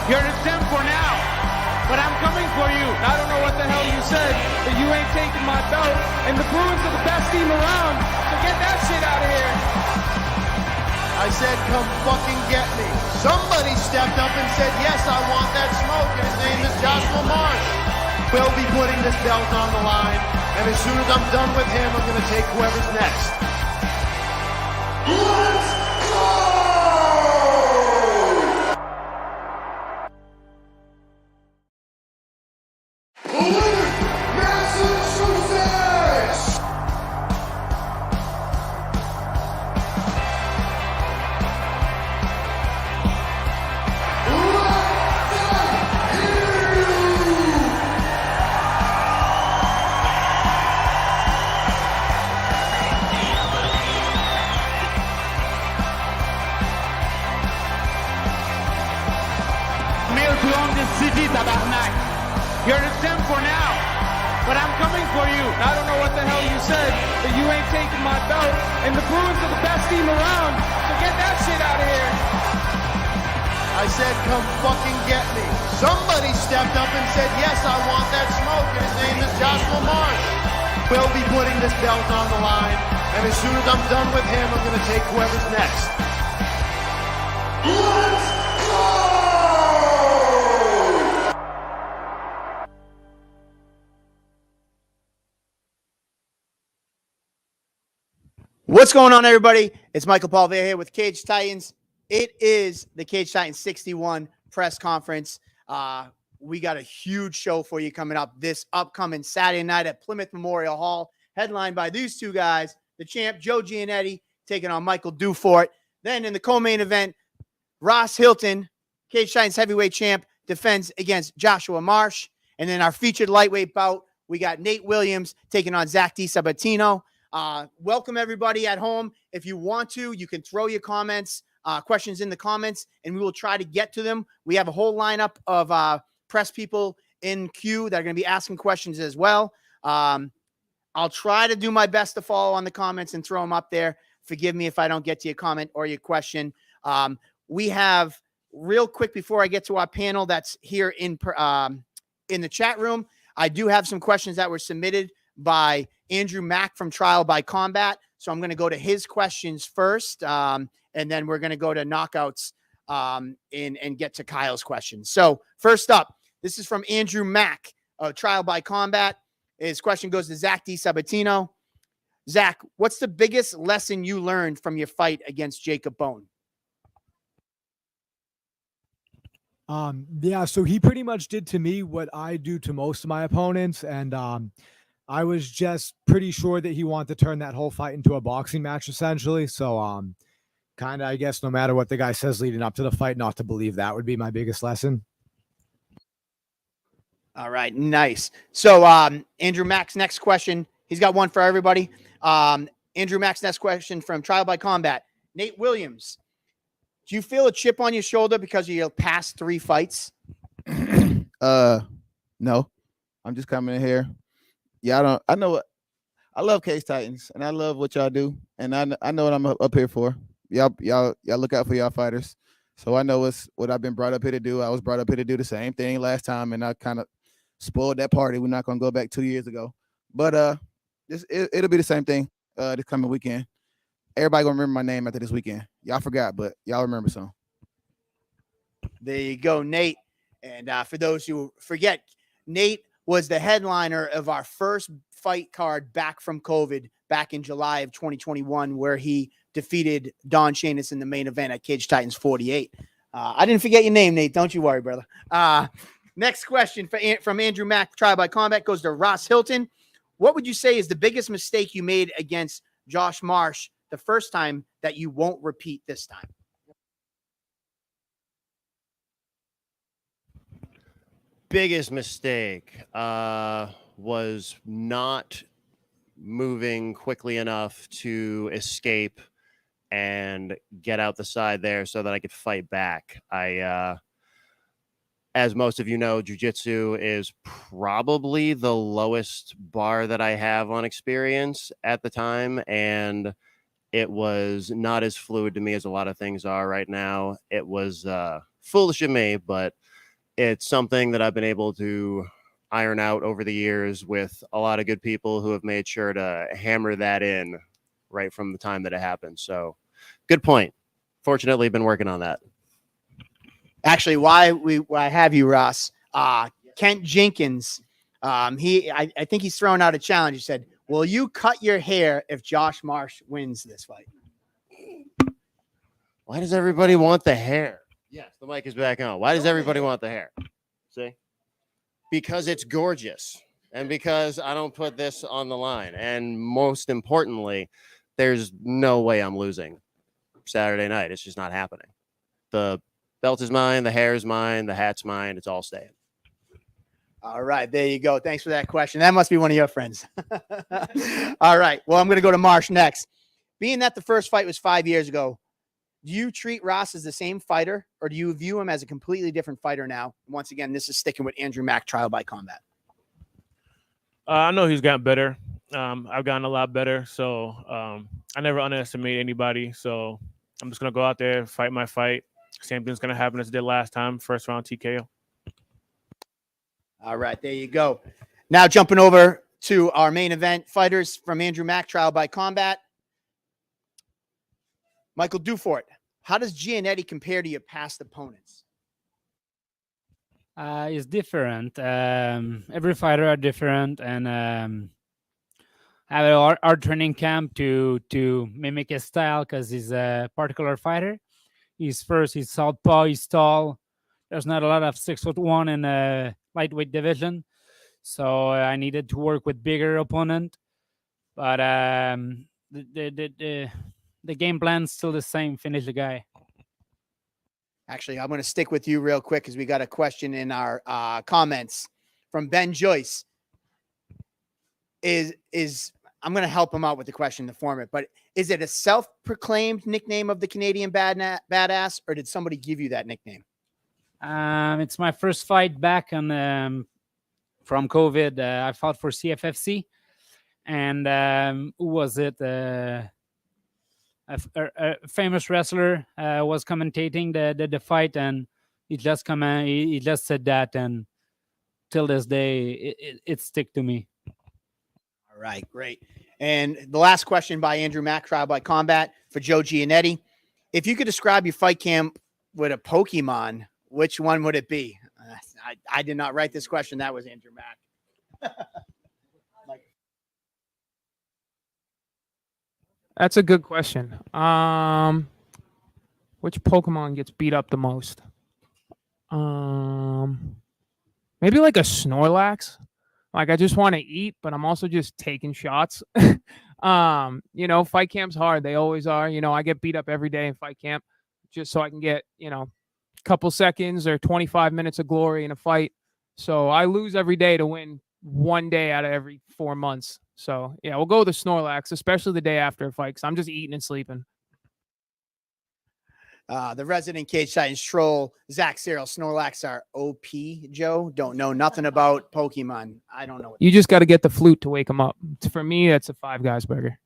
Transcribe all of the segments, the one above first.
You're in a 10 for now, but I'm coming for you. I don't know what the hell you said, but you ain't taking my belt. And the Bruins are the best team around, so get that shit out of here. I said, come fucking get me. Somebody stepped up and said, yes, I want that smoke, and his name is Jahsua Marsh. We'll be putting this belt on the line, and as soon as I'm done with him, I'm going to take whoever's next. Let's go! You're in a 10 for now, but I'm coming for you. I don't know what the hell you said, but you ain't taking my belt. And the Bruins are the best team around, so get that shit out of here. I said, come fucking get me. Somebody stepped up and said, yes, I want that smoke, and his name is Jahsua Marsh. We'll be putting this belt on the line, and as soon as I'm done with him, I'm going to take whoever's next. Let's go! What's going on, everybody? It's Michael Palvea here with Cage Titans. It is the Cage Titans 61 press conference. We got a huge show for you coming up this upcoming Saturday night at Plymouth Memorial Hall, headlined by these two guys, the champ Joe Giannetti taking on Michael Dufort. Then in the co-main event, Ras Hylton, Cage Titans heavyweight champ, defends against Jahsua Marsh. And then our featured lightweight bout, we got Nate Williams taking on Zach DiSabatino. Welcome everybody at home. If you want to, you can throw your comments, questions in the comments, and we will try to get to them. We have a whole lineup of press people in queue that are going to be asking questions as well. I'll try to do my best to follow on the comments and throw them up there. Forgive me if I don't get to your comment or your question. We have, real quick before I get to our panel that's here in the chat room, I do have some questions that were submitted by Andrew Mack from Trial by Combat. So I'm going to go to his questions first, and then we're going to go to knockouts and get to Kyle's questions. So first up, this is from Andrew Mack of Trial by Combat. His question goes to Zach DiSabatino. Zach, what's the biggest lesson you learned from your fight against Jacob Bone? Yeah, so he pretty much did to me what I do to most of my opponents, and I was just pretty sure that he wanted to turn that whole fight into a boxing match, essentially. So, kind of, I guess, no matter what the guy says leading up to the fight, not to believe that would be my biggest lesson. All right, nice. So, Andrew Mack's next question, he's got one for everybody. Andrew Mack's next question from Trial by Combat. Nate Williams, do you feel a chip on your shoulder because of your past 3 fights? No, I'm just coming in here. Yeah, I know what I love Cage Titans, and I love what y'all do, and I know what I'm up here for. Y'all look out for y'all fighters. So I know what I've been brought up here to do. I was brought up here to do the same thing last time, and I kind of spoiled that party. We're not gonna go back 2 years ago, but it'll be the same thing this coming weekend. Everybody gonna remember my name after this weekend. Y'all forgot, but y'all remember some. There you go, Nate. And for those who forget, Nate was the headliner of our first fight card back from COVID back in July of 2021, where he defeated Don Shanis in the main event at Cage Titans 48. I didn't forget your name, Nate. Don't you worry, brother. Next question from Andrew Mack, Trial by Combat, goes to Ras Hylton. What would you say is the biggest mistake you made against Josh Marsh the first time that you won't repeat this time? Biggest mistake was not moving quickly enough to escape and get out the side there so that I could fight back. As most of you know, jiu-jitsu is probably the lowest bar that I have on experience at the time. And It was not as fluid to me as a lot of things are right now. It was foolish of me, but it's something that I've been able to iron out over the years with a lot of good people who have made sure to hammer that in right from the time that it happened. So good point. Fortunately, been working on that. Actually, why I have you, Ross, Kent Jenkins, I think he's throwing out a challenge. He said, will you cut your hair if Josh Marsh wins this fight? Why does everybody want the hair? Yes, the mic is back on. Why does everybody want the hair? See? Because it's gorgeous and because I don't put this on the line. And most importantly, there's no way I'm losing Saturday night. It's just not happening. The belt is mine. The hair is mine. The hat's mine. It's all staying. All right. There you go. Thanks for that question. That must be one of your friends. All right. Well, I'm going to go to Marsh next. Being that the first fight was 5 years ago, do you treat Ross as the same fighter, or do you view him as a completely different fighter now? Once again, this is sticking with Andrew Mack trial by combat. I know he's gotten better. I've gotten a lot better. So I never underestimate anybody. So I'm just going to go out there, fight my fight. Same thing's going to happen as it did last time. First round TKO. All right. There you go. Now jumping over to our main event fighters from Andrew Mack trial by combat. Michael Dufort, how does Giannetti compare to your past opponents? It's different. Every fighter are different, and have our training camp to mimic his style because he's a particular fighter. He's southpaw, he's tall. There's not a lot of 6'1" in a lightweight division, so I needed to work with bigger opponent. But the game plan's still the same. Finish the guy. Actually, I'm going to stick with you real quick because we got a question in our comments from Ben Joyce. I'm going to help him out with the question to form it, but is it a self-proclaimed nickname of the Canadian badass, or did somebody give you that nickname? It's my first fight back from COVID. I fought for CFFC, and who was it? A famous wrestler was commentating the fight, and he just he just said that, and till this day it stick to me. All right, great. And the last question by Andrew Mack, trial by combat, for Joe Giannetti. If you could describe your fight camp with a Pokemon, which one would it be? I did not write this question. That was Andrew Mack. That's a good question. Which Pokemon gets beat up the most? Maybe like a Snorlax. Like, I just want to eat, but I'm also just taking shots. Fight camp's hard. They always are. I get beat up every day in fight camp just so I can get, a couple seconds or 25 minutes of glory in a fight. So I lose every day to win one day out of every 4 months. So, yeah, we'll go with the Snorlax, especially the day after a fight, because I'm just eating and sleeping. The resident Cage Titans troll, Zach Cyril, Snorlax are OP, Joe. Don't know nothing about Pokemon. I don't know. You just got to get the flute to wake them up. For me, that's a Five Guys burger.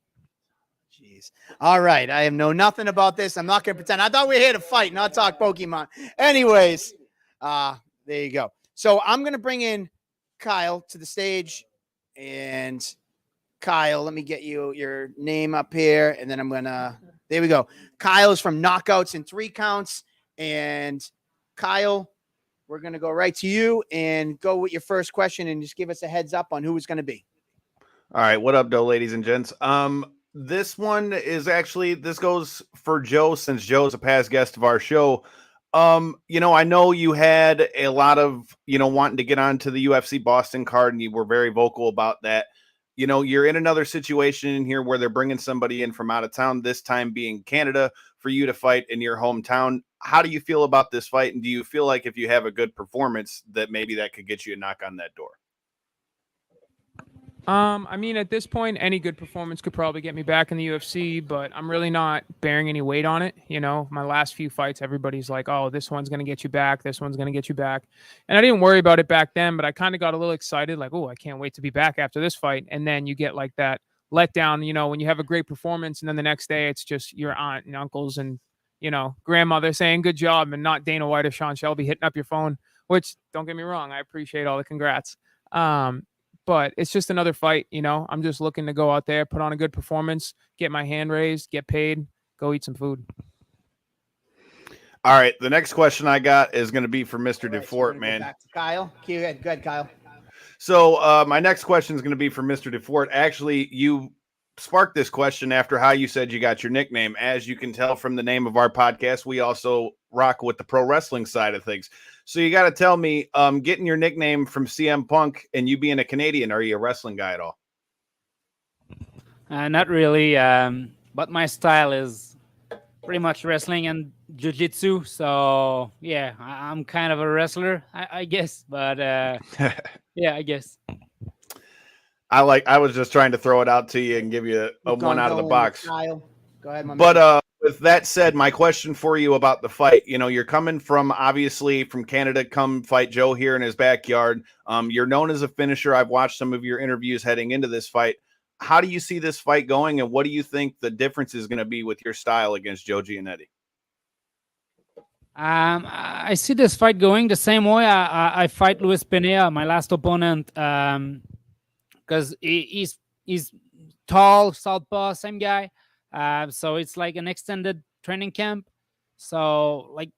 Jeez. All right. I know nothing about this. I'm not going to pretend. I thought we were here to fight, not talk Pokemon. Anyways, there you go. So I'm going to bring in Kyle to the stage. And Kyle, let me get your name up here. And then I'm going to... There we go. Kyle is from Knockouts in 3 Counts. And Kyle, we're going to go right to you and go with your first question and just give us a heads up on who it's going to be. All right. What up, though, ladies and gents? This one is actually, this goes for Joe, since Joe's a past guest of our show. I know you had a lot of, wanting to get onto the UFC Boston card, and you were very vocal about that. You're in another situation here where they're bringing somebody in from out of town, this time being Canada, for you to fight in your hometown. How do you feel about this fight? And do you feel like if you have a good performance that maybe that could get you a knock on that door? At this point, any good performance could probably get me back in the UFC, but I'm really not bearing any weight on it. My last few fights, everybody's like, oh, this one's going to get you back. This one's going to get you back. And I didn't worry about it back then, but I kind of got a little excited, like, oh, I can't wait to be back after this fight. And then you get like that letdown, you know, when you have a great performance and then the next day it's just your aunt and uncles and, you know, grandmother saying good job and not Dana White or Sean Shelby hitting up your phone, which don't get me wrong, I appreciate all the congrats. But it's just another fight, you know. I'm just looking to go out there, put on a good performance, get my hand raised, get paid, go eat some food. All right, the next question I got is going to be for Mr. Dufort, man. Back to Kyle. Go ahead, Kyle. So my next question is going to be for Mr. Dufort. Actually, you sparked this question after how you said you got your nickname. As you can tell from the name of our podcast, we also rock with the pro wrestling side of things. So you got to tell me, getting your nickname from CM Punk and you being a Canadian, are you a wrestling guy at all? Not really, but my style is pretty much wrestling and jiu-jitsu. So yeah, I'm kind of a wrestler, I guess. But yeah, I guess. I was just trying to throw it out to you and give you a one out of the box. Kyle. Go ahead, my man. But with that said, my question for you about the fight, you know, you're coming from obviously from Canada, come fight Joe here in his backyard. You're known as a finisher. I've watched some of your interviews heading into this fight. How do you see this fight going, and what do you think the difference is going to be with your style against Joe Giannetti? I see this fight going the same way I fight Luis Pineda, my last opponent, because he's tall, southpaw, same guy. So it's like an extended training camp. So like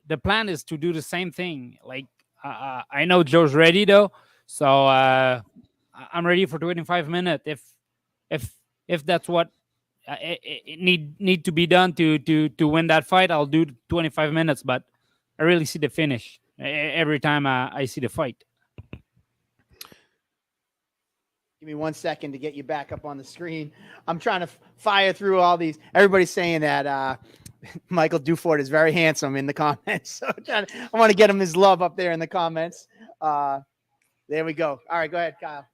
the plan is to do the same thing. Like I know Joe's ready though, so I'm ready for 25 minutes. If that's what it need to be done to win that fight, I'll do 25 minutes. But I really see the finish every time I see the fight. Give me 1 second to get you back up on the screen. I'm trying to fire through all these. Everybody's saying that Michael Dufort is very handsome in the comments. So I want to get him his love up there in the comments. There we go. All right, go ahead, Kyle.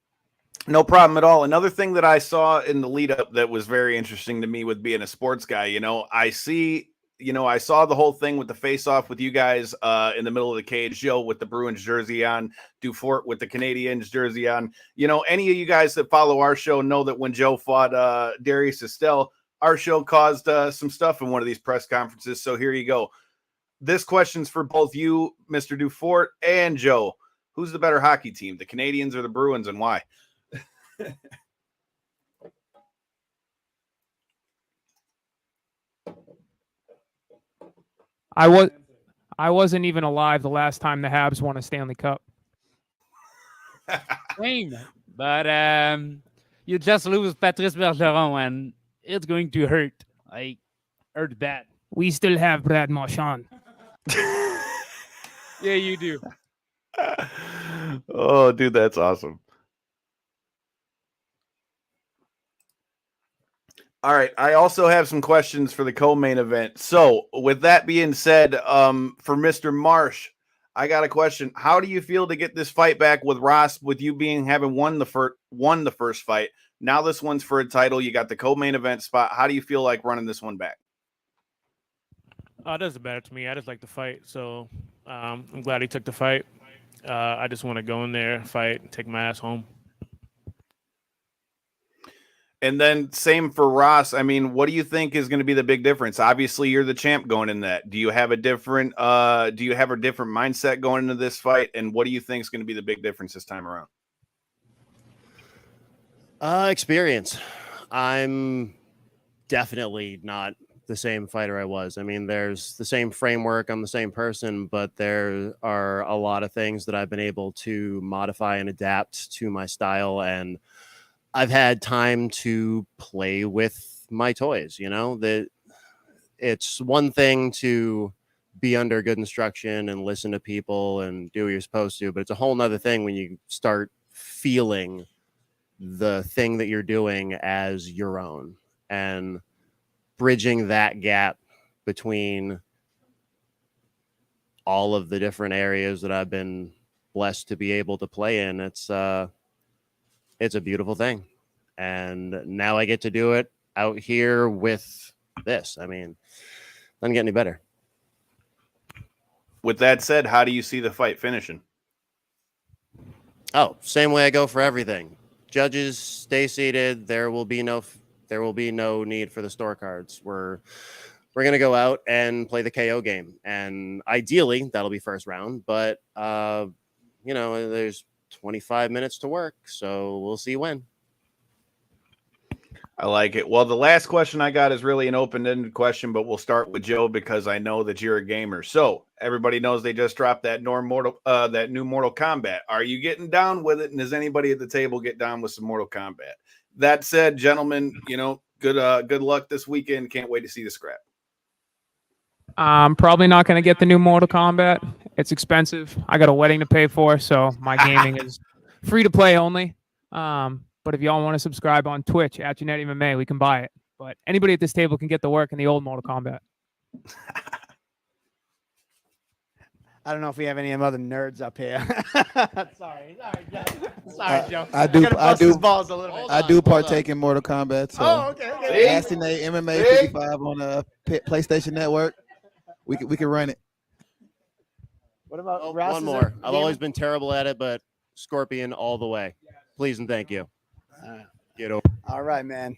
No problem at all. Another thing that I saw in the lead up that was very interesting to me with being a sports guy, you know, I saw the whole thing with the face off with you guys in the middle of the cage, Joe with the Bruins jersey on, Dufort with the Canadiens jersey on. You know, any of you guys that follow our show know that when Joe fought Darius Estelle, our show caused some stuff in one of these press conferences. So here you go. This question's for both you, Mr. Dufort, and Joe. Who's the better hockey team, the Canadiens or the Bruins, and why? I wasn't even alive the last time the Habs won a Stanley Cup. Same, but you just lose Patrice Bergeron, and it's going to hurt. Like hurt bad. We still have Brad Marchand. Yeah, you do. Oh, dude, that's awesome. All right. I also have some questions for the co-main event. So with that being said, for Mr. Marsh, I got a question. How do you feel to get this fight back with Ras, with you having won the first fight? Now this one's for a title. You got the co-main event spot. How do you feel like running this one back? It doesn't matter to me. I just like the fight. So I'm glad he took the fight. I just want to go in there, fight, and take my ass home. And then same for Ras. I mean, what do you think is going to be the big difference? Obviously, you're the champ going in that. Do you have a different mindset going into this fight? And what do you think is going to be the big difference this time around? Experience. I'm definitely not the same fighter I was. I mean, there's the same framework. I'm the same person, but there are a lot of things that I've been able to modify and adapt to my style, and I've had time to play with my toys. You know, that it's one thing to be under good instruction and listen to people and do what you're supposed to, but it's a whole nother thing when you start feeling the thing that you're doing as your own, and bridging that gap between all of the different areas that I've been blessed to be able to play in. It's a beautiful thing. And now I get to do it out here with this. I mean, doesn't get any better. With that said, how do you see the fight finishing? Oh, same way I go for everything. Judges, stay seated. There will be no need for the store cards. We're going to go out and play the KO game, and ideally that'll be first round. But there's 25 minutes to work, so we'll see when. I like it. Well, the last question I got is really an open-ended question, but we'll start with Joe because I know that you're a gamer. So everybody knows they just dropped that new Mortal Kombat. Are you getting down with it? And does anybody at the table get down with some Mortal Kombat? That said, gentlemen, good luck this weekend. Can't wait to see the scrap. I'm probably not going to get the new Mortal Kombat. It's expensive. I got a wedding to pay for, so my gaming is free to play only. But if y'all want to subscribe on Twitch at Giannetti MMA, we can buy it. But anybody at this table can get the work in the old Mortal Kombat. I don't know if we have any other nerds up here. Sorry, Joe. Sorry, Joe. I do balls a little bit. I do partake in Mortal Kombat. So okay. Nasty Nate MMA 55 on the PlayStation Network. We can run it. What about one more? I've always been terrible at it, but Scorpion all the way. Please and thank you. All right, man.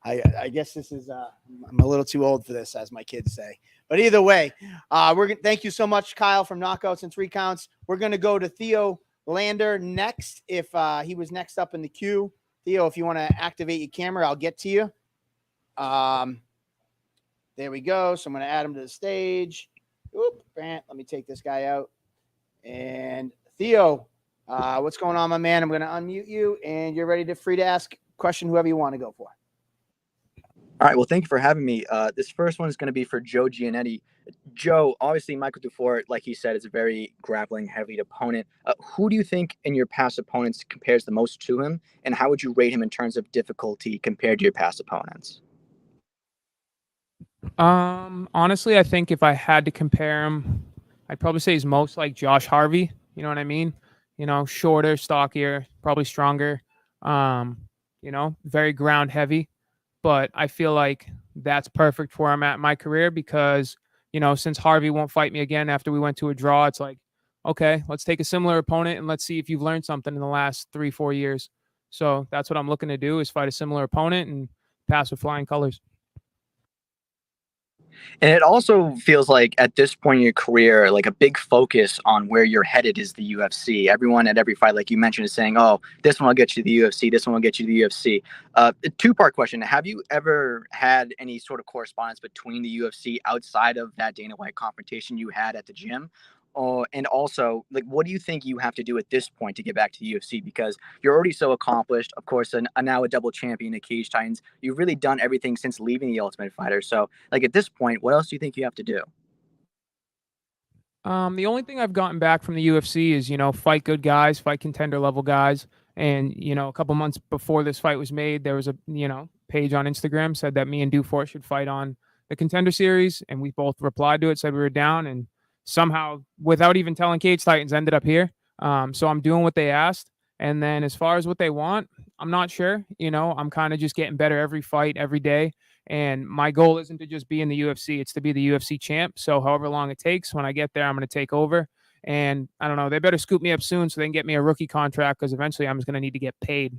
I guess this is I'm a little too old for this, as my kids say. But either way, thank you so much, Kyle, from Knockouts and 3 Counts. We're gonna go to Theo Lander next. If he was next up in the queue, Theo, if you want to activate your camera, I'll get to you. There we go. So I'm gonna add him to the stage. Oop, Grant, let me take this guy out. And Theo, what's going on, my man? I'm gonna unmute you, and you're ready to free to ask question whoever you want to go for. All right. Well, thank you for having me. This first one is going to be for Joe Giannetti. Joe, obviously, Michael Dufort, like he said, is a very grappling-heavy opponent. Who do you think in your past opponents compares the most to him, and how would you rate him in terms of difficulty compared to your past opponents? Honestly, I think if I had to compare him, I'd probably say he's most like Josh Harvey. You know what I mean? Shorter, stockier, probably stronger. Very ground heavy. But I feel like that's perfect for where I'm at in my career because, since Harvey won't fight me again after we went to a draw, it's like, okay, let's take a similar opponent and let's see if you've learned something in the last 3-4 years. So that's what I'm looking to do is fight a similar opponent and pass with flying colors. And it also feels like at this point in your career, like a big focus on where you're headed is the UFC. Everyone at every fight, like you mentioned, is saying, oh, this one will get you to the UFC. This one will get you to the UFC. A 2-part question. Have you ever had any sort of correspondence between the UFC outside of that Dana White confrontation you had at the gym? And also, like, what do you think you have to do at this point to get back to the UFC? Because you're already so accomplished. Of course, now a double champion at Cage Titans. You've really done everything since leaving the Ultimate Fighter. So, like, at this point, what else do you think you have to do? The only thing I've gotten back from the UFC is, fight good guys, fight contender level guys. And, a couple months before this fight was made, there was a, page on Instagram said that me and Dufort should fight on the Contender Series. And we both replied to it, said we were down, and somehow, without even telling Cage Titans, ended up here. So I'm doing what they asked. And then as far as what they want, I'm not sure. I'm kind of just getting better every fight, every day. And my goal isn't to just be in the UFC. It's to be the UFC champ. So however long it takes, when I get there, I'm going to take over. And I don't know, they better scoop me up soon so they can get me a rookie contract because eventually I'm just going to need to get paid.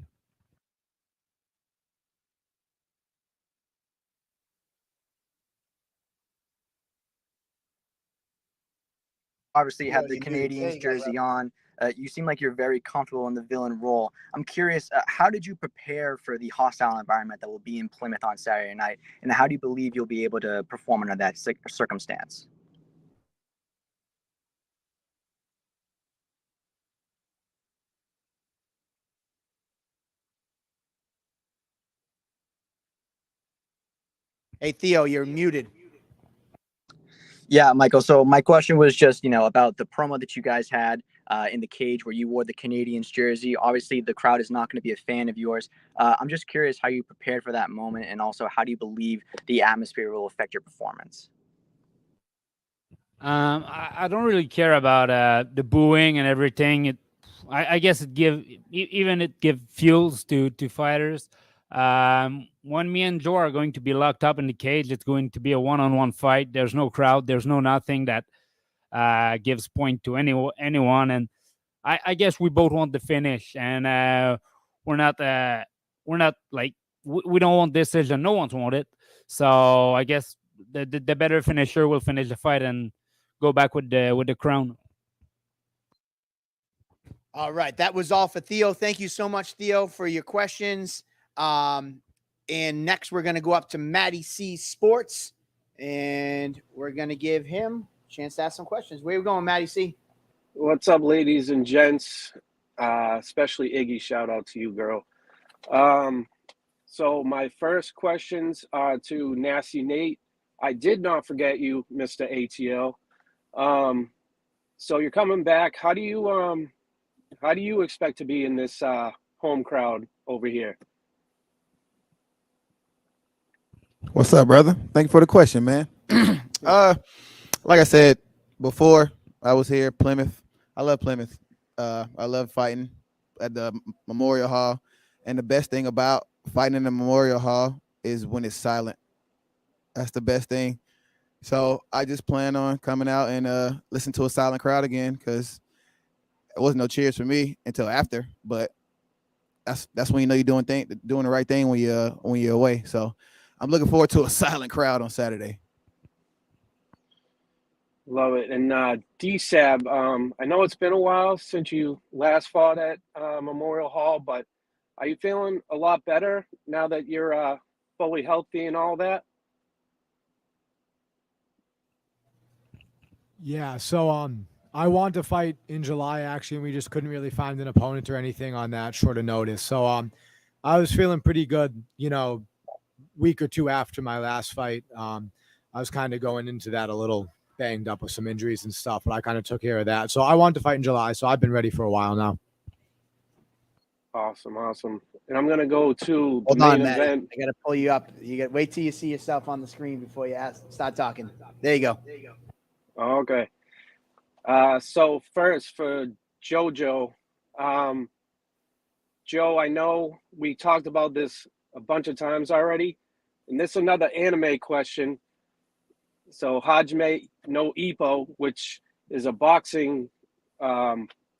Obviously, you have the Canadians jersey on. You seem like you're very comfortable in the villain role. I'm curious, how did you prepare for the hostile environment that will be in Plymouth on Saturday night? And how do you believe you'll be able to perform under that circumstance? Hey, Theo, you're muted. Yeah, Michael. So my question was just, about the promo that you guys had in the cage where you wore the Canadians jersey. Obviously, the crowd is not going to be a fan of yours. I'm just curious how you prepared for that moment, and also how do you believe the atmosphere will affect your performance? I don't really care about the booing and everything. I guess it give fuels to fighters. When me and Joe are going to be locked up in the cage, it's going to be a one-on-one fight. There's no crowd. There's no nothing that gives point to anyone. And I guess we both want the finish. And we're not like we don't want this decision. No one's want it. So I guess the better finisher will finish the fight and go back with the crown. All right, that was all for Theo. Thank you so much, Theo, for your questions. And next, we're going to go up to Matty C Sports, and we're going to give him a chance to ask some questions. Where are we going, Matty C? What's up, ladies and gents? Especially Iggy, shout out to you, girl. So my first questions are to Nasty Nate. I did not forget you, Mr. ATL. So you're coming back. How do you expect to be in this home crowd over here? What's up, brother? Thank you for the question, man. Like I said before, I was here, Plymouth. I love Plymouth. I love fighting at the Memorial Hall. And the best thing about fighting in the Memorial Hall is when it's silent. That's the best thing. So I just plan on coming out and listen to a silent crowd again, because it wasn't no cheers for me until after. But that's when you know you're doing the right thing when you're away. So I'm looking forward to a silent crowd on Saturday. Love it. And D-Sab, I know it's been a while since you last fought at Memorial Hall, but are you feeling a lot better now that you're fully healthy and all that? Yeah, so I want to fight in July, actually, and we just couldn't really find an opponent or anything on that short of notice. So I was feeling pretty good, week or two after my last fight. I was kind of going into that a little banged up with some injuries and stuff, but I kind of took care of that. So I want to fight in July, so I've been ready for a while now. Awesome. And I'm going to go to Hold the on, main Matt. event. I got to pull you up. Wait till you see yourself on the screen before you start talking. There you go. Okay. So first for JoJo, Joe, I know we talked about this a bunch of times already, and this is another anime question. So Hajime no Ippo, which is a boxing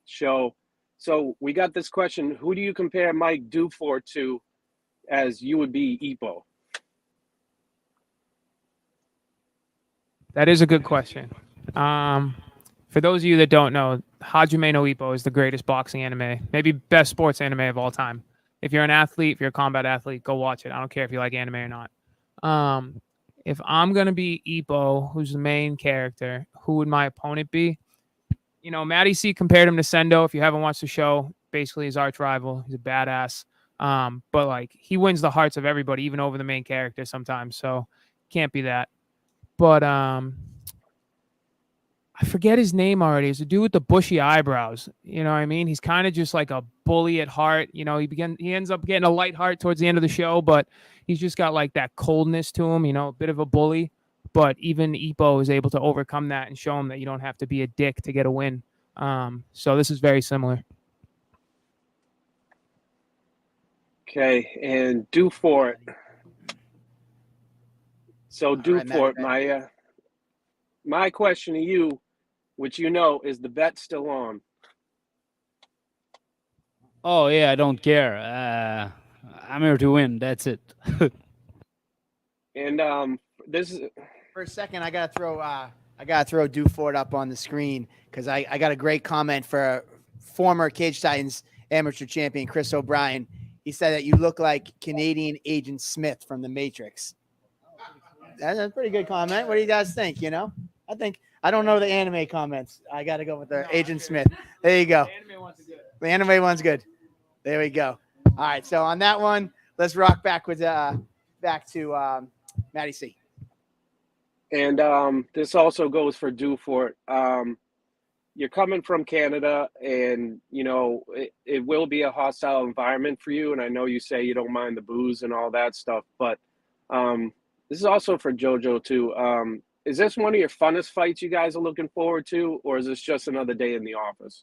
show. So we got this question: who do you compare Mike Dufort to, as you would be Ippo? That is a good question. For those of you that don't know, Hajime no Ippo is the greatest boxing anime, maybe best sports anime of all time. If you're an athlete, if you're a combat athlete, go watch it. I don't care if you like anime or not. If I'm going to be Ippo, who's the main character, who would my opponent be? Matty C compared him to Sendo. If you haven't watched the show, basically his arch rival. He's a badass. But he wins the hearts of everybody, even over the main character sometimes. So can't be that. But I forget his name already. It's a dude with the bushy eyebrows. You know what I mean? He's kind of just like a bully at heart. He ends up getting a light heart towards the end of the show, but he's just got like that coldness to him, a bit of a bully. But even Ippo is able to overcome that and show him that you don't have to be a dick to get a win. So this is very similar. Okay, and Dufort. So Dufort, my question to you, which is the bet still on? Oh yeah, I don't care. I'm here to win. That's it. And this is For a second, I gotta throw Dufort up on the screen, because I got a great comment for former Cage Titans amateur champion Chris O'Brien. He said that you look like Canadian Agent Smith from The Matrix. That's a pretty good comment. What do you guys think? I don't know the anime comments. I got to go with the Agent Smith. There you go. The anime one's good. There we go. All right. So on that one, let's rock back to Matty C. And this also goes for Dufort. You're coming from Canada, and it will be a hostile environment for you. And I know you say you don't mind the booze and all that stuff, but this is also for JoJo too. Is this one of your funnest fights you guys are looking forward to, or is this just another day in the office?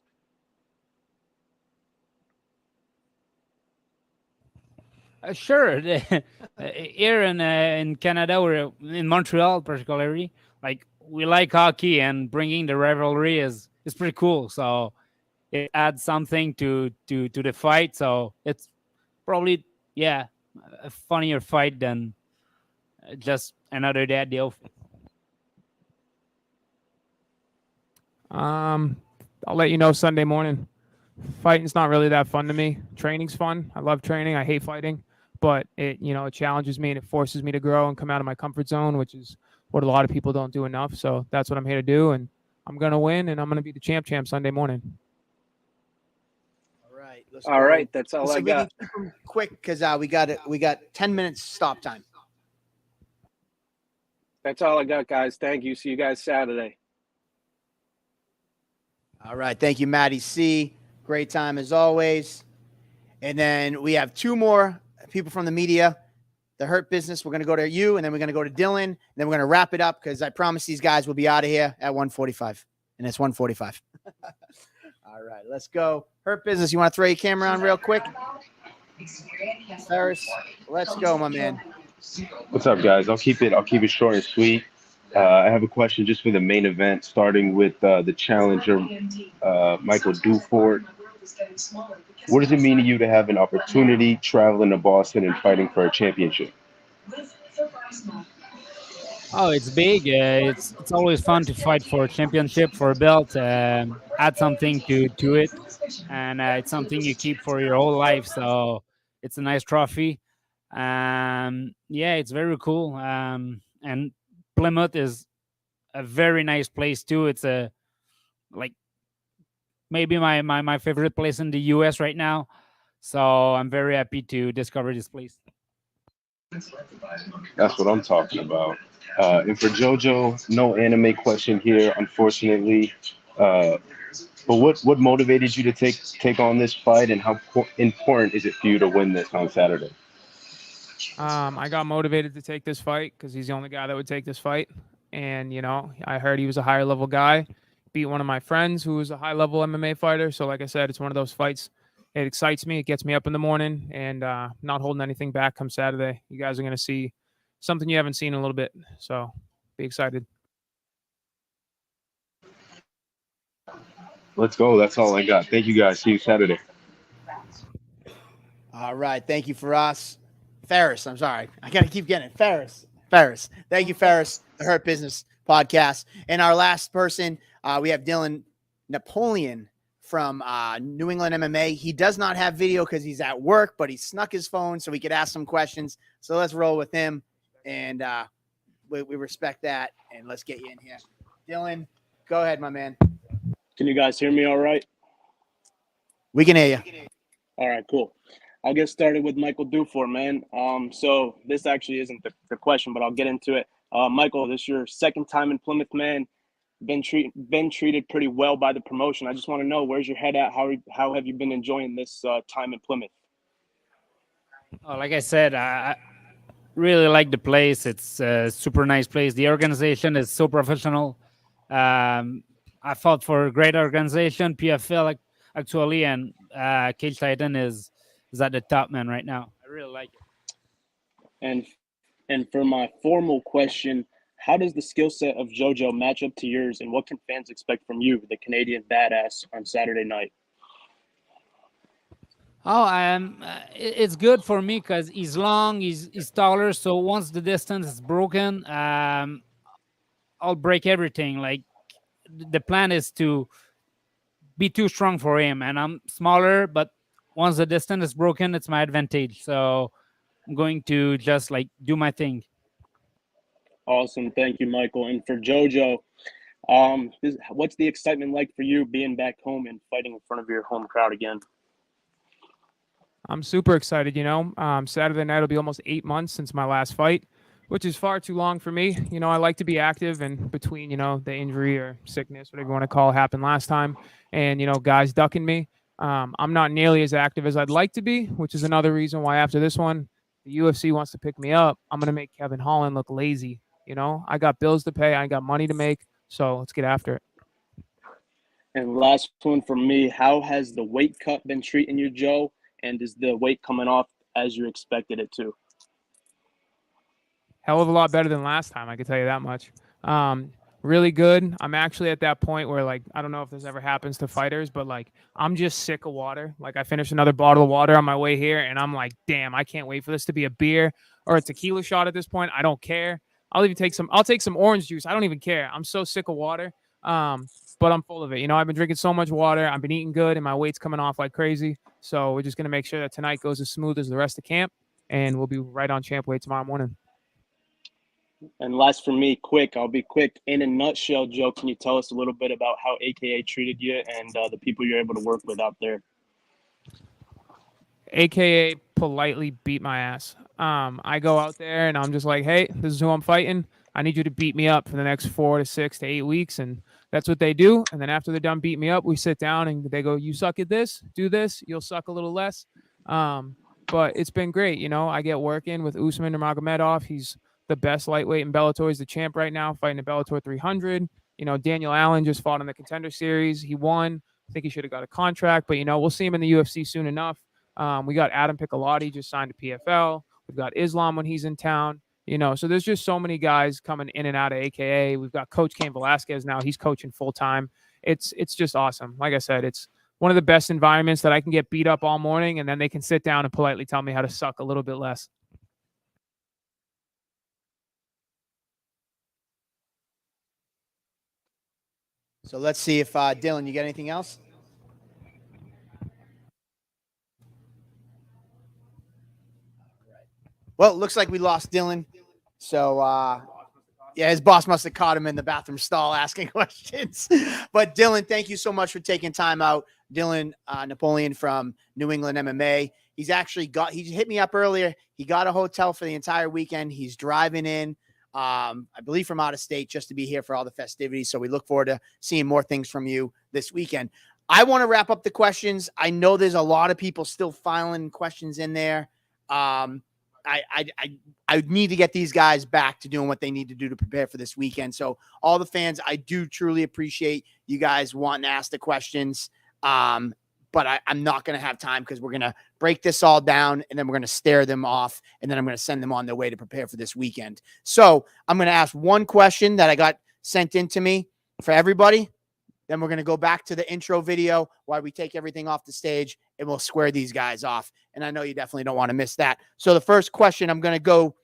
Sure. Here in Canada, or in Montreal particularly, we like hockey, and bringing the rivalry is pretty cool. So it adds something to the fight. So probably, yeah, a funnier fight than just another dad deal. I'll let you know Sunday morning. Fighting's not really that fun to me. Training's fun. I love training. I hate fighting, but it challenges me and it forces me to grow and come out of my comfort zone, which is what a lot of people don't do enough. So that's what I'm here to do, and I'm gonna win, and I'm gonna be the champ Sunday morning. All right, that's all I We got. can keep them quick because we got 10 minutes stop time. That's all I got, guys. Thank you. See you guys Saturday. All right. Thank you, Matty C. Great time as always. And then we have two more people from the media. The Hurt Business. We're going to go to you, and then we're going to go to Dylan, and then we're going to wrap it up because I promise these guys will be out of here at 1:45, and it's 1:45. All right, let's go. Hurt Business, you want to throw your camera on real quick? Ferris, let's go, my man. What's up, guys? I'll keep it short and sweet. I have a question just for the main event, starting with the challenger, Michael Dufort. What does it mean to you to have an opportunity traveling to Boston and fighting for a championship? Oh, it's big. It's always fun to fight for a championship, for a belt. Add something to it, and it's something you keep for your whole life. So it's a nice trophy. Yeah, it's very cool. And Plymouth is a very nice place too. It's maybe my favorite place in the U.S. right now. So I'm very happy to discover this place. That's what I'm talking about. And for JoJo, no anime question here, unfortunately. But what motivated you to take on this fight, and how important is it for you to win this on Saturday? I got motivated to take this fight because he's the only guy that would take this fight. And, I heard he was a higher level guy, beat one of my friends who was a high level MMA fighter. So like I said, it's one of those fights. It excites me. It gets me up in the morning, and not holding anything back come Saturday. You guys are going to see something you haven't seen in a little bit. So be excited. Let's go. That's all I got. Thank you, guys. See you Saturday. All right. Thank you for us. Ferris, I'm sorry. I got to keep getting it. Ferris. Thank you, Ferris, the Hurt Business podcast. And our last person, we have Dylan Napoleon from New England MMA. He does not have video because he's at work, but he snuck his phone so we could ask some questions. So let's roll with him. And we respect that. And let's get you in here. Dylan, go ahead, my man. Can you guys hear me all right? We can hear you. All right, cool. I'll get started with Michael Dufort, man. So this actually isn't the question, but I'll get into it. Michael, this is your second time in Plymouth, man. Been treated pretty well by the promotion. I just want to know, where's your head at? How have you been enjoying this time in Plymouth? Oh, like I said, I really like the place. It's a super nice place. The organization is so professional. I fought for a great organization, PFL actually, and Cage Titan is at the top, man, right now. I really like it. And for my formal question, how does the skill set of JoJo match up to yours, and what can fans expect from you, the Canadian badass, on Saturday night? Oh, it's good for me because he's long, he's taller. So once the distance is broken, I'll break everything. Like, the plan is to be too strong for him, and I'm smaller, but once the distance is broken, it's my advantage. So I'm going to just do my thing. Awesome. Thank you, Michael. And for JoJo, what's the excitement like for you being back home and fighting in front of your home crowd again? I'm super excited. Saturday night will be almost 8 months since my last fight, which is far too long for me. I like to be active, and between, the injury or sickness, whatever you want to call it, happened last time, and, guys ducking me. I'm not nearly as active as I'd like to be, which is another reason why after this one, the UFC wants to pick me up. I'm going to make Kevin Holland look lazy. I got bills to pay. I got money to make. So let's get after it. And last one from me, how has the weight cut been treating you, Joe? And is the weight coming off as you expected it to? Hell of a lot better than last time, I can tell you that much. really good. I'm actually at that point where, like, I don't know if this ever happens to fighters, but like, I'm just sick of water. Like, I finished another bottle of water on my way here, and I'm like, damn, I can't wait for this to be a beer or a tequila shot at this point. I don't care. I'll take some orange juice. I don't even care. I'm so sick of water. But I'm full of it. You know, I've been drinking so much water. I've been eating good, and my weight's coming off like crazy. So we're just going to make sure that tonight goes as smooth as the rest of camp, and we'll be right on champ weight tomorrow morning. And last for me, I'll be quick. In a nutshell, Joe, can you tell us a little bit about how AKA treated you and the people you're able to work with out there? AKA politely beat my ass. I go out there and I'm just like, hey, this is who I'm fighting. I need you to beat me up for the next 4 to 6 to 8 weeks. And that's what they do. And then after they're done beating me up, we sit down and they go, you suck at this, do this, you'll suck a little less. But it's been great. You know, I get working with Usman Nurmagomedov. He's the best lightweight in Bellator. He's the champ right now, fighting at Bellator 300. You know, Daniel Allen just fought in the Contender Series. He won. I think he should have got a contract, but, you know, we'll see him in the UFC soon enough. We got Adam Piccolotti just signed to PFL. We've got Islam when he's in town. You know, so there's just so many guys coming in and out of AKA. We've got Coach Cain Velasquez now. He's coaching full time. It's just awesome. Like I said, it's one of the best environments that I can get beat up all morning, and then they can sit down and politely tell me how to suck a little bit less. So let's see if Dylan, you got anything else? Well, it looks like we lost Dylan. So, yeah, his boss must have caught him in the bathroom stall asking questions. But Dylan, thank you so much for taking time out. Dylan Napoleon from New England MMA. He hit me up earlier. He got a hotel for the entire weekend. He's driving in, I believe from out of state, just to be here for all the festivities. So we look forward to seeing more things from you this weekend. I want to wrap up the questions. I know there's a lot of people still filing questions in there. I need to get these guys back to doing what they need to do to prepare for this weekend. So all the fans, I do truly appreciate you guys wanting to ask the questions. But I'm not going to have time because we're going to break this all down and then we're going to stare them off. And then I'm going to send them on their way to prepare for this weekend. So I'm going to ask one question that I got sent in to me for everybody. Then we're going to go back to the intro video while we take everything off the stage and we'll square these guys off. And I know you definitely don't want to miss that. So the first question, I'm going to go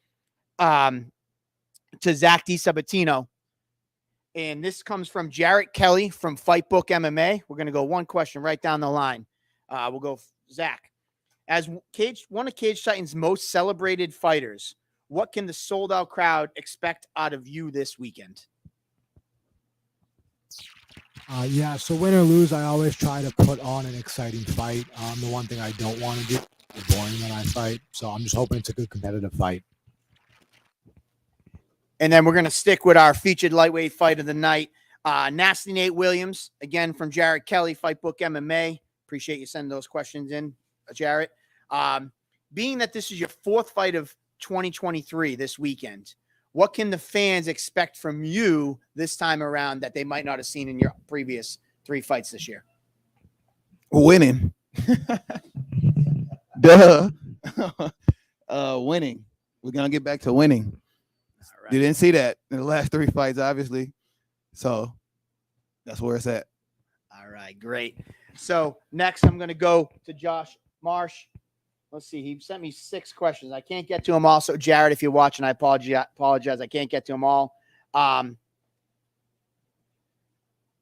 to Zach DiSabatino. And this comes from Jarrett Kelly from Fightbook MMA. We're going to go one question right down the line. We'll go Zach. As one of Cage Titan's most celebrated fighters, what can the sold-out crowd expect out of you this weekend? Yeah, so win or lose, I always try to put on an exciting fight. The one thing I don't want to do is boring when I fight. So I'm just hoping it's a good competitive fight. And then we're going to stick with our featured lightweight fight of the night. Nasty Nate Williams, again, from Jarrett Kelly, Fightbook MMA. Appreciate you sending those questions in, Jarrett. Being that this is your fourth fight of 2023 this weekend, what can the fans expect from you this time around that they might not have seen in your previous 3 fights this year? Winning. Duh. Winning. We're going to get back to winning. Right. You didn't see that in the last 3 fights, obviously. So that's where it's at. All right, great. So next I'm going to go to Jahsua Marsh. Let's see. He sent me 6 questions. I can't get to them all. So Jared, if you're watching, I apologize. I can't get to them all.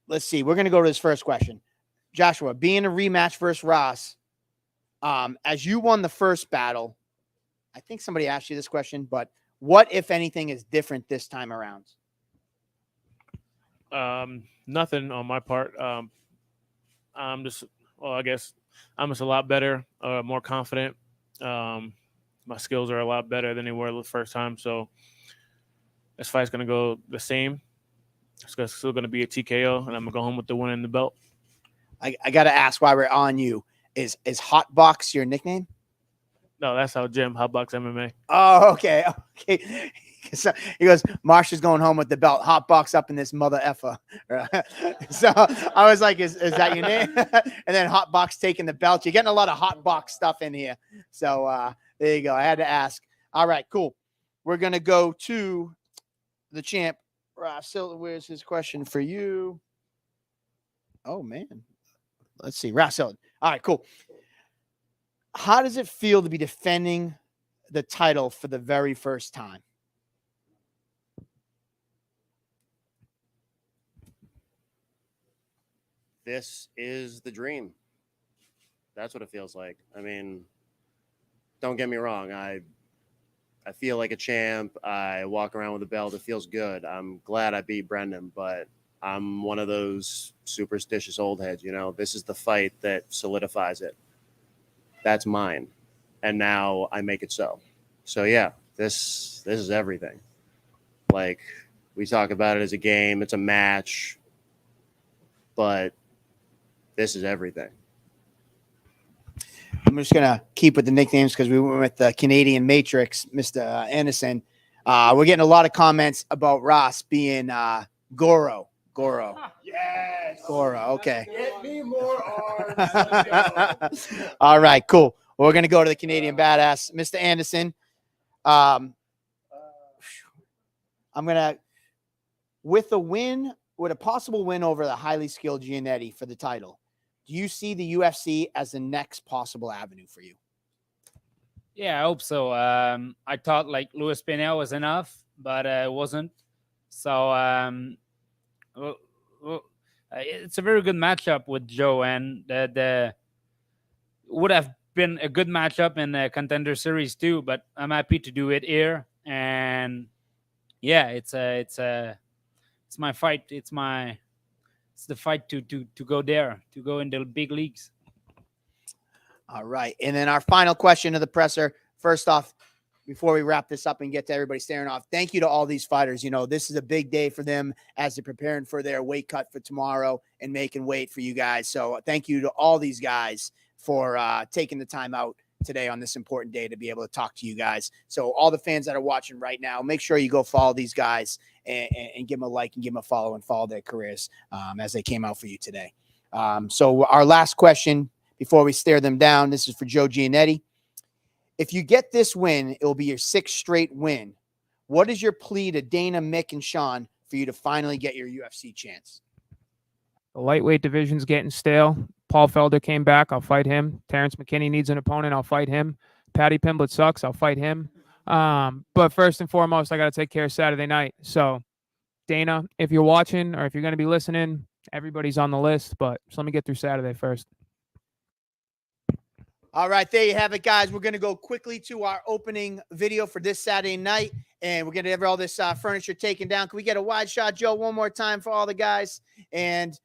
Let's see. We're going to go to this first question. Joshua, being a rematch versus Ras, as you won the first battle, I think somebody asked you this question, but what, if anything, is different this time around? Nothing on my part. I guess I'm just a lot better, more confident. My skills are a lot better than they were the first time. So this fight's going to go the same. It's still going to be a TKO, and I'm going to go home with the win and the belt. I got to ask while we're on you, is Hotbox your nickname? No, that's how Jim Hotbox MMA. Oh, okay. Okay. So he goes, Marsh is going home with the belt. Hotbox up in this mother effer. So I was like, is that your name? And then Hotbox taking the belt. You're getting a lot of Hotbox stuff in here. So there you go. I had to ask. All right, cool. We're going to go to the champ, Ras Hylton, where's his question for you? Oh, man. Let's see. Ras Hylton. All right, cool. How does it feel to be defending the title for the very first time? This is the dream. That's what it feels like. I mean, don't get me wrong. I feel like a champ. I walk around with a belt. It feels good. I'm glad I beat Brendan, but I'm one of those superstitious old heads. You know, this is the fight that solidifies it. That's mine. And now I make it so. So yeah, this is everything. Like, we talk about it as a game, it's a match, but this is everything. I'm just going to keep with the nicknames because we went with the Canadian Matrix, Mr. Anderson. We're getting a lot of comments about Ras being Goro. Yes. Goro, okay. Get me more arms. All right, cool. Well, we're going to go to the Canadian Badass, Mr. Anderson. I'm going to, with a possible win over the highly skilled Giannetti for the title, do you see the UFC as the next possible avenue for you? Yeah, I hope so. I thought like Luis Pinel was enough, but it wasn't. So it's a very good matchup with Joe, and the would have been a good matchup in the Contender Series too. But I'm happy to do it here, and yeah, it's my fight. It's the fight to go there, to go in the big leagues. All right. And then our final question of the presser. First off, before we wrap this up and get to everybody staring off, thank you to all these fighters. You know, this is a big day for them as they're preparing for their weight cut for tomorrow and making weight for you guys. So thank you to all these guys for taking the time out today on this important day to be able to talk to you guys. So all the fans that are watching right now, make sure you go follow these guys and give them a like and give them a follow and follow their careers as they came out for you today. So our last question before we stare them down, this is for Joe Giannetti. If you get this win, it will be your 6th straight win. What is your plea to Dana, Mick, and Sean for you to finally get your UFC chance? The lightweight division's getting stale. Paul Felder came back. I'll fight him. Terrence McKinney needs an opponent. I'll fight him. Patty Pimblett sucks. I'll fight him. But first and foremost, I got to take care of Saturday night. So, Dana, if you're watching or if you're going to be listening, everybody's on the list. But just let me get through Saturday first. All right, there you have it, guys. We're going to go quickly to our opening video for this Saturday night, and we're going to have all this furniture taken down. Can we get a wide shot, Joe, one more time for all the guys? And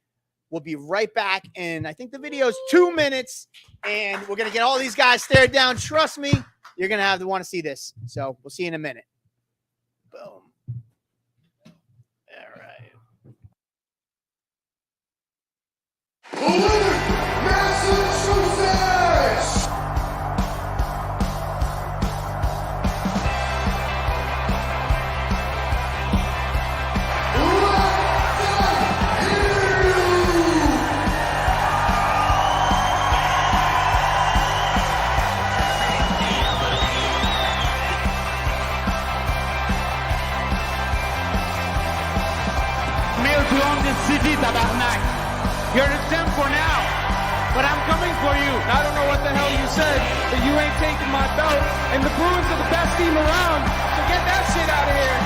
we'll be right back. And I think the video is 2 minutes, and we're going to get all these guys stared down. Trust me, you're going to want to see this. So we'll see you in a minute. Boom. All right. Massachusetts! City, tabarnak. You're the champ for now, but I'm coming for you. I don't know what the hell you said, but you ain't taking my belt, and the Bruins are the best team around, so get that shit out of here.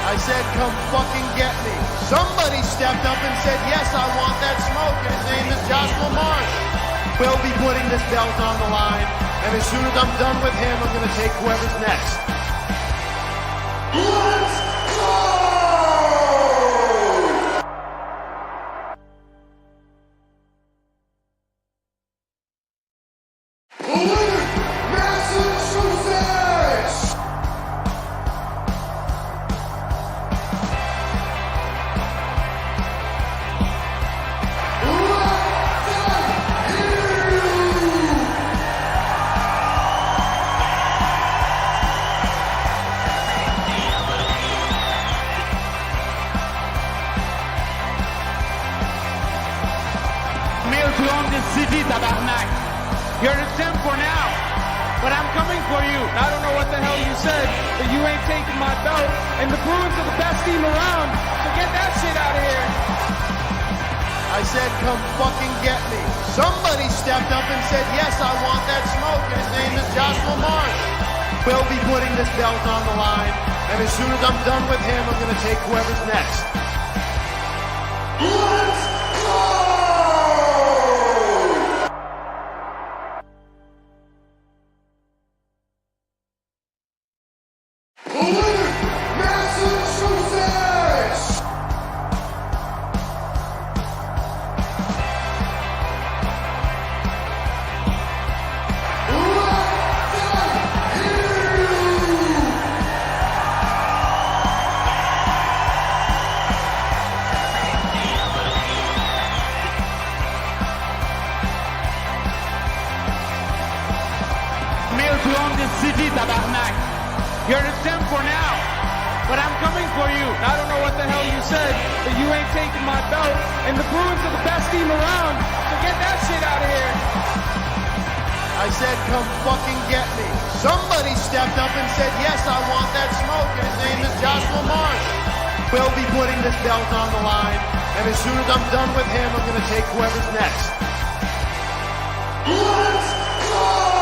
I said, come fucking get me. Somebody stepped up and said, yes, I want that smoke, and his name is Jahsua Marsh. We'll be putting this belt on the line, and as soon as I'm done with him, I'm going to take whoever's next. Let's go! City, tabarnak. You're the champ for now, but I'm coming for you. I don't know what the hell you said, but you ain't taking my belt. And the Bruins are the best team around, so get that shit out of here. I said, come fucking get me. Somebody stepped up and said, yes, I want that smoke, and his name is Jahsua Marsh. We'll be putting this belt on the line, and as soon as I'm done with him, I'm going to take whoever's next. Let's go! You're exempt for now, but I'm coming for you. I don't know what the hell you said, but you ain't taking my belt. And the Bruins are the best team around, so get that shit out of here. I said, come fucking get me. Somebody stepped up and said, yes, I want that smoke, and his name is Jahsua Marsh. We'll be putting this belt on the line, and as soon as I'm done with him, I'm going to take whoever's next. Let's go!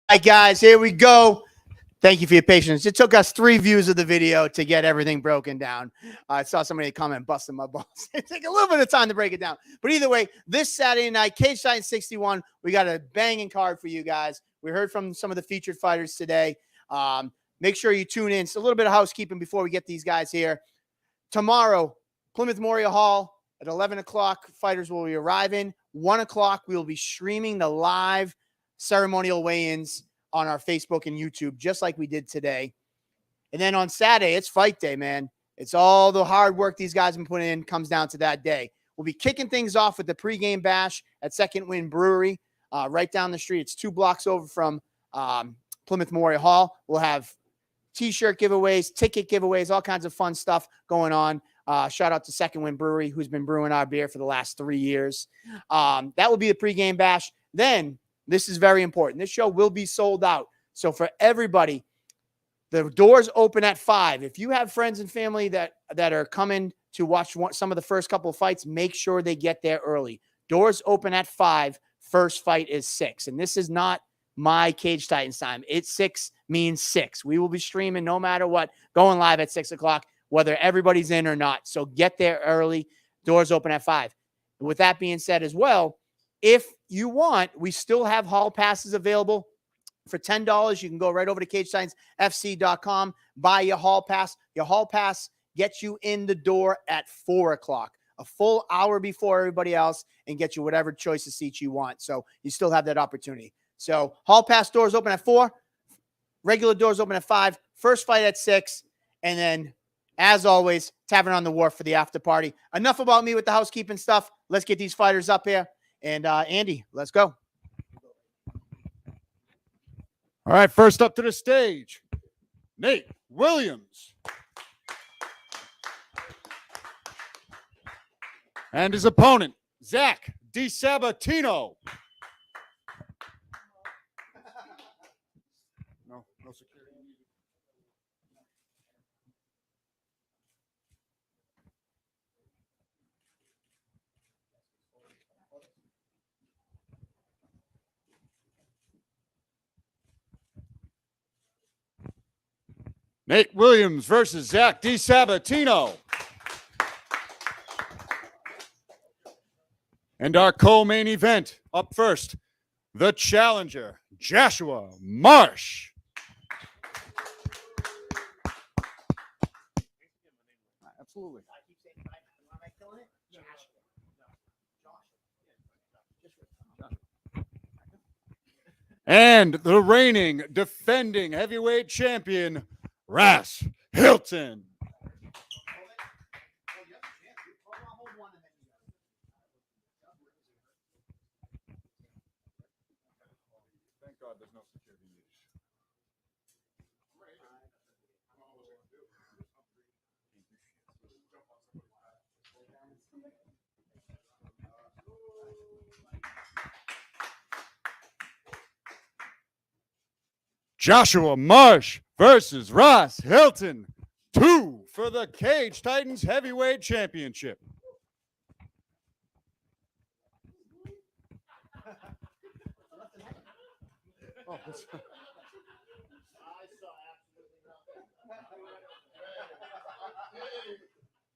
All right, guys, here we go. Thank you for your patience. It took us 3 views of the video to get everything broken down. I saw somebody comment busting my balls. It took a little bit of time to break it down. But either way, this Saturday night, Cage Titans 61, we got a banging card for you guys. We heard from some of the featured fighters today. Make sure you tune in. It's a little bit of housekeeping before we get these guys here. Tomorrow, Plymouth Memorial Hall at 11 o'clock, fighters will be arriving. 1 o'clock, we will be streaming the live ceremonial weigh-ins on our Facebook and YouTube, just like we did today. And then on Saturday, it's fight day, man. It's all the hard work these guys have been putting in comes down to that day. We'll be kicking things off with the pregame bash at Second Wind Brewery, right down the street. It's 2 blocks over from Plymouth Memorial Hall. We'll have T-shirt giveaways, ticket giveaways, all kinds of fun stuff going on. Shout out to Second Wind Brewery, who's been brewing our beer for the last 3 years. That will be the pregame bash. Then, this is very important. This show will be sold out. So for everybody, the doors open at 5. If you have friends and family that are coming to watch some of the first couple of fights, make sure they get there early. Doors open at 5. First fight is 6. And this is not my Cage Titans time. It's 6 means 6. We will be streaming no matter what, going live at 6 o'clock, whether everybody's in or not. So get there early. Doors open at 5. And with that being said as well, if you want, we still have hall passes available. For $10, you can go right over to CageTitansFC.com, buy your hall pass. Your hall pass gets you in the door at 4 o'clock, a full hour before everybody else, and get you whatever choice of seats you want. So you still have that opportunity. So hall pass doors open at 4, regular doors open at 5, first fight at 6, and then, as always, Tavern on the Wharf for the after party. Enough about me with the housekeeping stuff. Let's get these fighters up here. And Andy, let's go. All right, first up to the stage, Nate Williams. And his opponent, Zach DiSabatino. No security. Nate Williams versus Zach DiSabatino. And our co-main event, up first, the challenger, Jahsua Marsh. Absolutely. And the reigning, defending heavyweight champion, Ras Hylton. Thank God there's no security. Jahsua Marsh versus Ras Hylton. 2 for the Cage Titans Heavyweight Championship.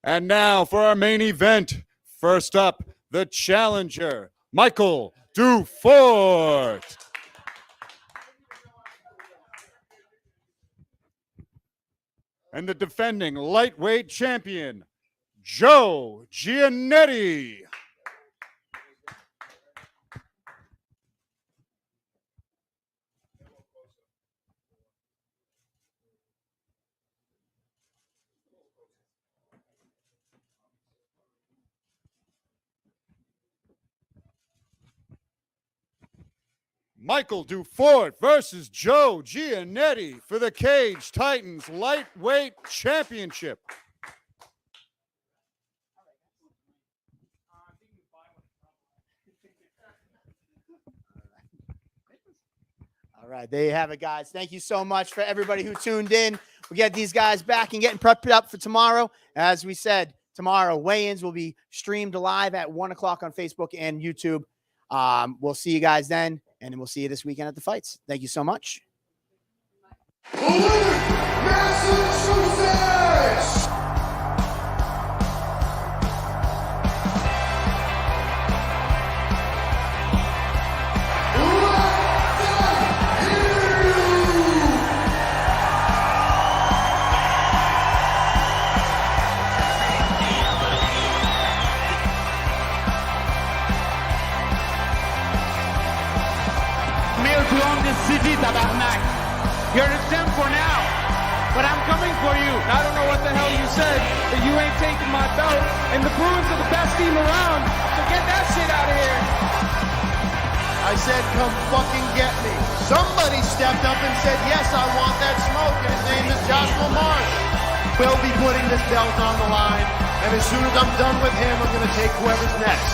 And now for our main event. First up, the challenger, Michael Dufort. And the defending lightweight champion, Joe Giannetti. Michael Dufort versus Joe Giannetti for the Cage Titans Lightweight Championship. All right, there you have it, guys. Thank you so much for everybody who tuned in. We'll get these guys back and getting prepped up for tomorrow. As we said, tomorrow weigh-ins will be streamed live at 1 o'clock on Facebook and YouTube. We'll see you guys then, and we'll see you this weekend at the fights. Thank you so much. Massachusetts! Tabarnak. You're exempt for now, but I'm coming for you. I don't know what the hell you said, but you ain't taking my belt. And the Bruins are the best team around, so get that shit out of here. I said, come fucking get me. Somebody stepped up and said, yes, I want that smoke, and his name is Jahsua Marsh. We'll be putting this belt on the line, and as soon as I'm done with him, I'm going to take whoever's next.